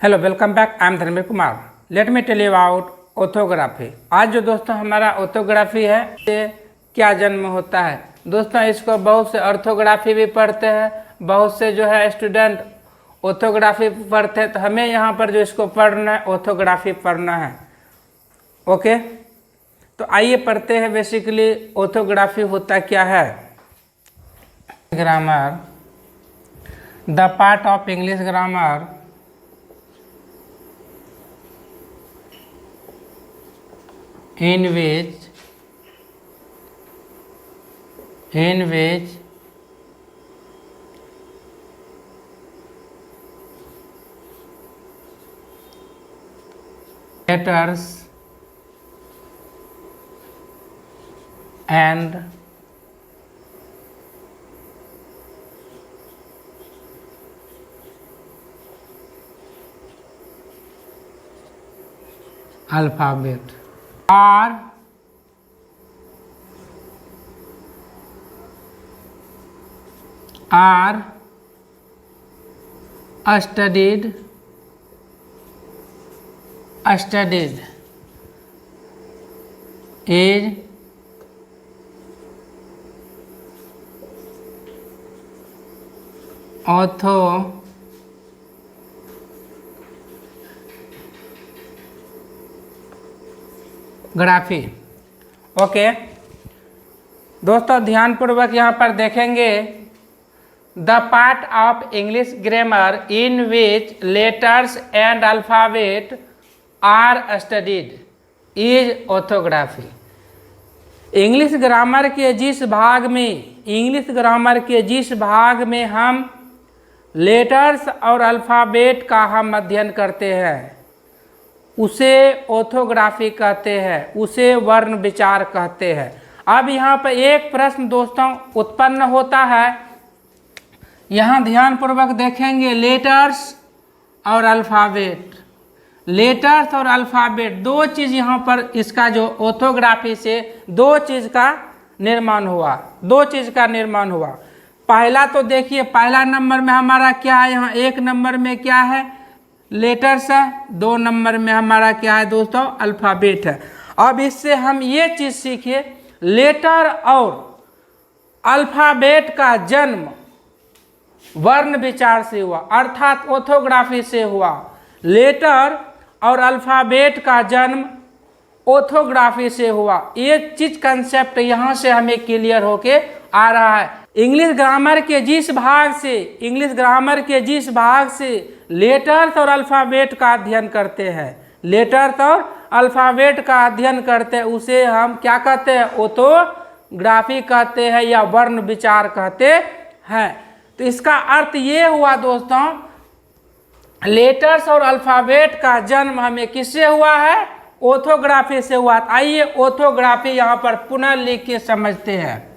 Hello welcome back, I am Dharmendra Kumar. Let me tell you about orthography. आज जो दोस्तों हमारा ऑर्थोग्राफी है, ये क्या जन्म होता है। दोस्तों इसको बहुत से ऑर्थोग्राफी भी पढ़ते हैं, बहुत से जो है स्टूडेंट ऑर्थोग्राफी पढ़ते हैं। तो हमें यहाँ पर जो इसको पढ़ना है, ऑर्थोग्राफी पढ़ना है। ओके, तो आइए पढ़ते हैं। बेसिकली ऑर्थोग्राफी होता क्या है। Grammar, the part of English grammar in which letters and alphabet are studied is orthography. Okay दोस्तों, ध्यानपूर्वक यहाँ पर देखेंगे। The part of English grammar in which letters and alphabet are studied is orthography. English grammar के जिस भाग में हम लेटर्स और अल्फ़ाबेट का हम अध्ययन करते हैं, उसे ऑर्थोग्राफी कहते हैं, उसे वर्ण विचार कहते हैं। अब यहाँ पर एक प्रश्न दोस्तों उत्पन्न होता है। यहाँ ध्यानपूर्वक देखेंगे, लेटर्स और अल्फ़ाबेट, लेटर्स और अल्फ़ाबेट दो चीज़ यहाँ पर, इसका जो ऑर्थोग्राफी से दो चीज़ का निर्माण हुआ। पहला तो देखिए, पहला नंबर में हमारा क्या है, यहाँ एक नंबर में क्या है, लेटर्स है। दो नंबर में हमारा क्या है दोस्तों, अल्फ़ाबेट है। अब इससे हम ये चीज़ सीखिए, लेटर और अल्फ़ाबेट का जन्म वर्ण विचार से हुआ, अर्थात ऑर्थोग्राफी से हुआ। लेटर और अल्फ़ाबेट का जन्म ऑर्थोग्राफी से हुआ। ये चीज़ कंसेप्ट यहाँ से हमें क्लियर होके आ रहा है। इंग्लिश ग्रामर के जिस भाग से लेटर्स और अल्फ़ाबेट का अध्ययन करते हैं, उसे हम क्या कहते हैं, ऑर्थोग्राफी कहते हैं या वर्ण विचार कहते हैं। तो इसका अर्थ ये हुआ दोस्तों, लेटर्स और अल्फ़ाबेट का जन्म हमें किससे हुआ है, ऑर्थोग्राफी से हुआ। आइए ऑर्थोग्राफी यहाँ पर पुनः लिख के समझते हैं।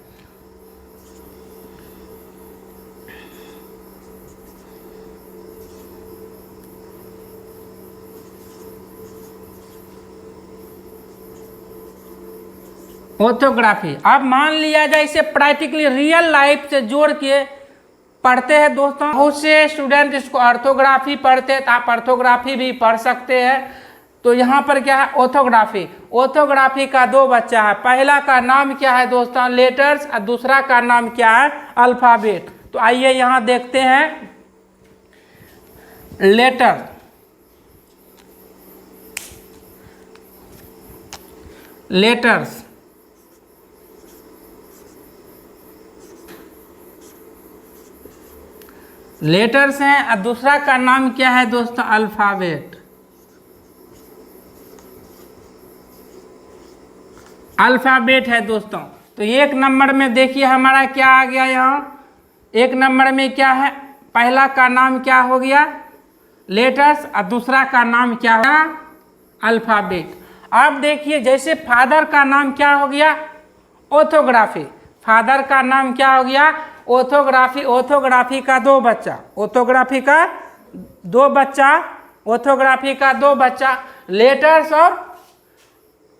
ऑर्थोग्राफी, अब मान लिया जाए इसे प्रैक्टिकली रियल लाइफ से जोड़ के पढ़ते हैं दोस्तों। बहुत से स्टूडेंट इसको ऑर्थोग्राफी पढ़ते हैं, तो आप ऑर्थोग्राफी भी पढ़ सकते हैं। तो यहाँ पर क्या है, ऑर्थोग्राफी का दो बच्चा है। पहला का नाम क्या है दोस्तों, लेटर्स, और दूसरा का नाम क्या है, अल्फ़ाबेट। तो आइए यहाँ देखते हैं। लेटर्स हैं, और दूसरा का नाम क्या है दोस्तों, अल्फ़ाबेट है दोस्तों। तो एक नंबर में देखिए हमारा क्या आ गया, यहाँ एक नंबर में क्या है, पहला का नाम क्या हो गया, लेटर्स, और दूसरा का नाम क्या हो गया, अल्फ़ाबेट। अब देखिए, जैसे फादर का नाम क्या हो गया, ऑर्थोग्राफी। फादर का नाम क्या हो गया, ऑर्थोग्राफी का दो बच्चा, लेटर्स और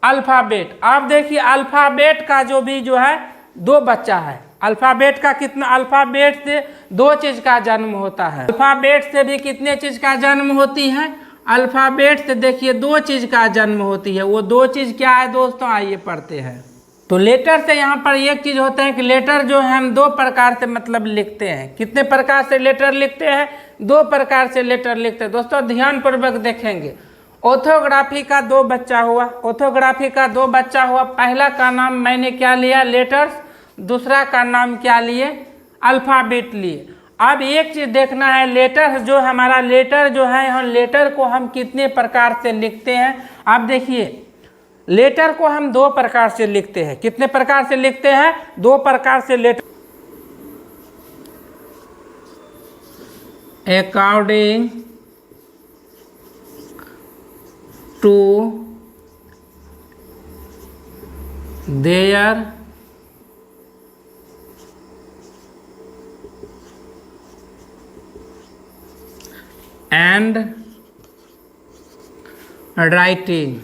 अल्फ़ाबेट। अब देखिए अल्फ़ाबेट का जो है दो बच्चा है, अल्फ़ाबेट का कितना, अल्फ़ाबेट से दो चीज़ का जन्म होता है। अल्फ़ाबेट से भी कितने चीज़ का जन्म होती है, अल्फ़ाबेट से देखिए दो चीज़ का जन्म होती है। वो दो चीज़ क्या है दोस्तों, आइए पढ़ते हैं। तो लेटर से यहाँ पर एक चीज़ होता है कि लेटर जो है हम दो प्रकार से मतलब लिखते हैं। कितने प्रकार से लेटर लिखते हैं, दो प्रकार से लेटर लिखते हैं। दोस्तों ध्यानपूर्वक देखेंगे। ऑर्थोग्राफी का दो बच्चा हुआ, ऑर्थोग्राफी का दो बच्चा हुआ। पहला का नाम मैंने क्या लिया, लेटर्स, दूसरा का नाम क्या लिए, अल्फ़ाबेट लिए। अब एक चीज़ देखना है, लेटर जो हमारा लेटर जो है, हम लेटर को हम कितने प्रकार से लिखते हैं। आप देखिए लेटर को हम दो प्रकार से लिखते हैं। कितने प्रकार से लिखते हैं, दो प्रकार से letter. According to their and writing.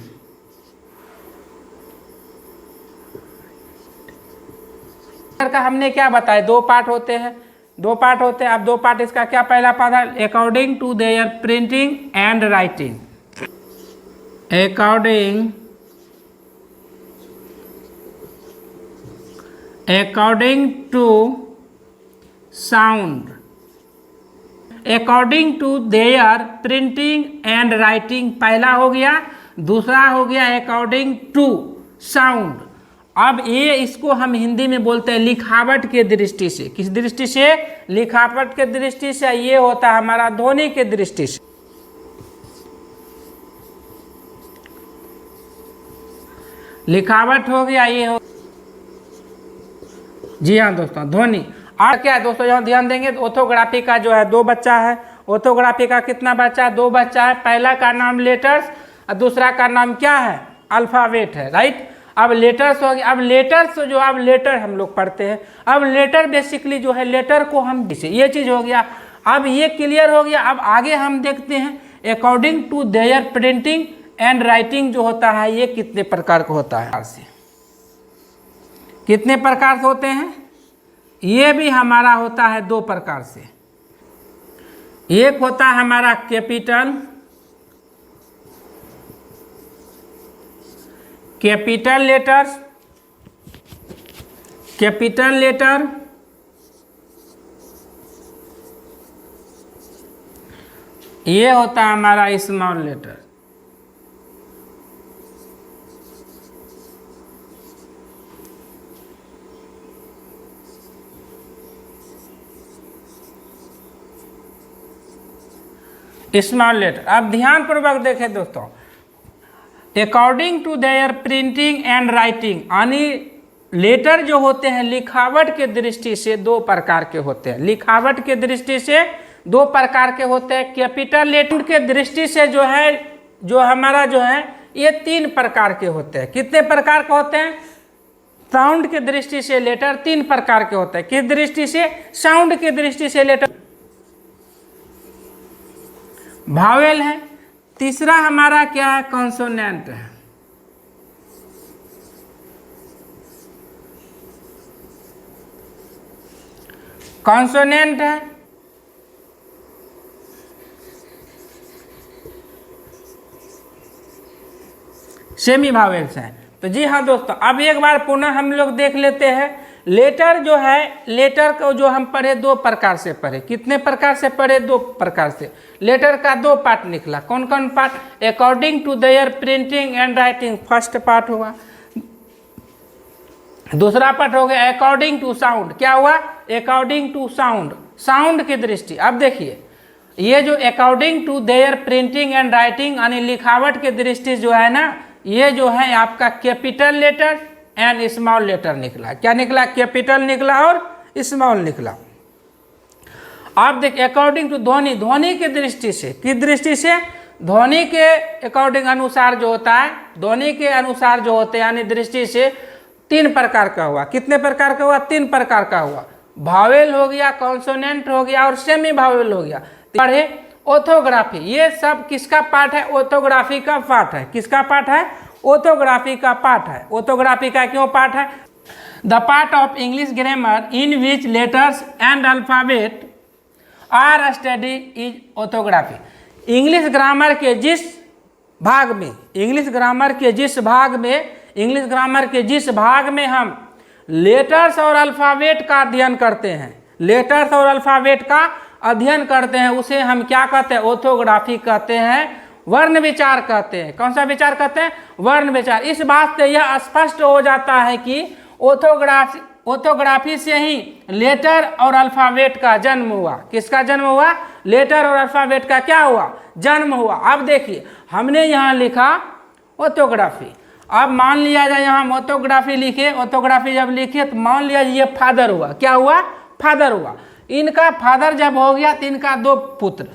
का हमने क्या बताया, दो पार्ट होते हैं, दो पार्ट होते हैं। अब दो पार्ट, इसका क्या पहला पार्ट है, according to their printing and writing. According to sound, according to their printing and writing पहला हो गया। दूसरा हो गया अकॉर्डिंग टू साउंड। अब ये इसको हम हिंदी में बोलते हैं लिखावट के दृष्टि से। किस दृष्टि से, लिखावट के दृष्टि से। ये होता है हमारा ध्वनि के दृष्टि से। लिखावट हो गया, ये हो, जी हाँ दोस्तों, ध्वनि। और क्या है दोस्तों, यहाँ ध्यान देंगे तो ऑर्थोग्राफी का जो है दो बच्चा है। ऑर्थोग्राफी का कितना बच्चा है, दो बच्चा है। पहला का नाम लेटर्स और दूसरा का नाम क्या है, अल्फ़ाबेट है, राइट। अब लेटर्स हो गया। अब लेटर्स जो, अब लेटर हम लोग पढ़ते हैं। अब लेटर बेसिकली जो है, लेटर को हम, ये चीज़ हो गया। अब ये क्लियर हो गया। अब आगे हम देखते हैं according to their printing and writing जो होता है, ये कितने प्रकार का होता है, कितने प्रकार से होते हैं। ये भी हमारा होता है दो प्रकार से। एक होता है हमारा कैपिटल लेटर्स, कैपिटल लेटर। ये होता है हमारा स्मॉल लेटर। Small letter. अब ध्यानपूर्वक देखें दोस्तों, according to their printing and writing, यानी लेटर जो होते हैं लिखावट के दृष्टि से दो प्रकार के होते हैं। लिखावट के दृष्टि से दो प्रकार के होते हैं। कैपिटल लेटर के दृष्टि से जो है, जो हमारा जो है, ये तीन प्रकार के होते हैं। कितने प्रकार के होते हैं, साउंड के दृष्टि से लेटर तीन प्रकार के होते हैं। किस दृष्टि से, साउंड के दृष्टि से लेटर भावेल है। तीसरा हमारा क्या है, कॉन्सोनेंट है। कॉन्सोनेंट है। सेमी भावेल्स है। तो जी हाँ दोस्तों, अब एक बार पुनः हम लोग देख लेते हैं। लेटर जो है, लेटर को जो हम पढ़े दो प्रकार से पढ़े। कितने प्रकार से पढ़े, दो प्रकार से। लेटर का दो पार्ट निकला। कौन कौन part, according to their printing and writing first part हुआ। दूसरा पार्ट हो गया अकॉर्डिंग टू साउंड। क्या हुआ, अकॉर्डिंग टू साउंड, साउंड की दृष्टि। अब देखिए, ये जो according to their printing and writing यानी लिखावट के दृष्टि जो है ना, ये जो है आपका capital letter and small letter निकला। क्या निकला, कैपिटल निकला और स्मॉल निकला। आप देखिए अकॉर्डिंग टू ध्वनि, ध्वनि की दृष्टि से, किस दृष्टि से, ध्वनि के अकॉर्डिंग अनुसार जो होता है, ध्वनि के अनुसार जो होते हैं यानी दृष्टि से तीन प्रकार का हुआ। कितने प्रकार का हुआ, तीन प्रकार का हुआ। भावेल हो गया, कॉन्सोनेंट हो गया और सेमी भावेल हो गया। पढ़े ऑर्थोग्राफी, ये सब किसका पार्ट है, ऑर्थोग्राफी का पार्ट है। किसका पार्ट है, ऑर्थोग्राफी का पार्ट है। ऑर्थोग्राफी का क्यों पार्ट है, the part of English grammar in which letters and alphabet are study is orthography. English grammar के जिस भाग में हम लेटर्स और अल्फ़ाबेट का अध्ययन करते हैं, उसे हम क्या कहते हैं? ऑर्थोग्राफी कहते हैं, वर्ण विचार कहते हैं। कौन सा विचार कहते हैं? वर्ण विचार। इस बात से यह स्पष्ट हो जाता है कि ऑर्थोग्राफी से ही लेटर और अल्फ़ाबेट का जन्म हुआ। किसका जन्म हुआ? लेटर और अल्फ़ाबेट का क्या हुआ? जन्म हुआ। अब देखिए, हमने यहाँ लिखा ऑर्थोग्राफी। अब मान लिया जाए यहाँ हम ऑर्थोग्राफी लिखे, ऑर्थोग्राफी जब लिखे तो मान लिया ये फादर हुआ। क्या हुआ? फादर हुआ। इनका फादर जब हो गया तो इनका दो पुत्र,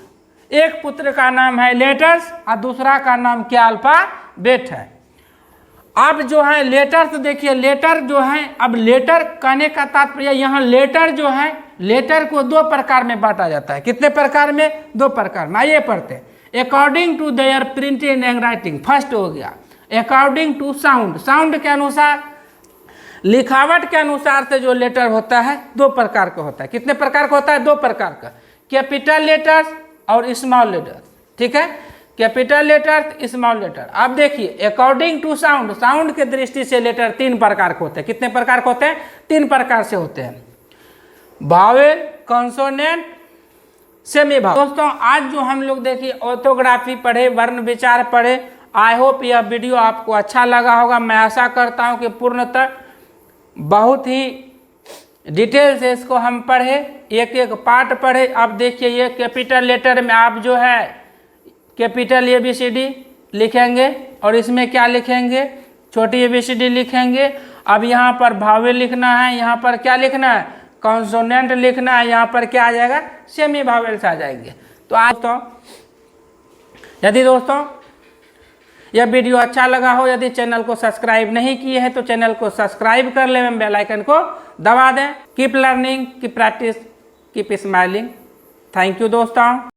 एक पुत्र का नाम है लेटर्स और दूसरा का नाम क्या? अल्फ़ाबेट है। अब जो है लेटर, तो देखिए लेटर जो है, अब लेटर कहने का तात्पर्य यहाँ लेटर जो है, लेटर को दो प्रकार में बांटा जाता है। कितने प्रकार में? दो प्रकार में। आइए पढ़ते हैं। According to their printing and writing, first हो गया। अकॉर्डिंग टू साउंड, साउंड के अनुसार, लिखावट के अनुसार से जो लेटर होता है दो प्रकार का होता है। कितने प्रकार का होता है? दो प्रकार का। कैपिटल लेटर्स और स्मॉल लेटर। ठीक है, कैपिटल लेटर, स्मॉल लेटर। अब देखिए अकॉर्डिंग टू साउंड, साउंड के दृष्टि से लेटर तीन प्रकार के होते हैं। कितने प्रकार के होते हैं? तीन प्रकार से होते हैं। Wavell, consonant, semi Wavell. दोस्तों आज जो हम लोग देखिए ऑर्थोग्राफी पढ़े, वर्ण विचार पढ़े, आई होप यह वीडियो आपको अच्छा लगा होगा। मैं आशा करता हूँ कि पूर्णतः बहुत ही डिटेल से इसको हम पढ़े, एक एक पार्ट पढ़े। अब देखिए ये कैपिटल लेटर में आप जो है कैपिटल ABCD लिखेंगे और इसमें क्या लिखेंगे? छोटी ABCD लिखेंगे। अब यहाँ पर वावेल लिखना है, यहाँ पर क्या लिखना है? कॉन्सोनेंट लिखना है, यहाँ पर क्या आ जाएगा? सेमी वावेल्स आ जाएंगे। तो आज तो यदि दोस्तों यह वीडियो अच्छा लगा हो, यदि चैनल को सब्सक्राइब नहीं किए हैं तो चैनल को सब्सक्राइब कर लें, बेल आइकन को दबा दें। Keep learning, keep practice, keep smiling. Thank you दोस्तों।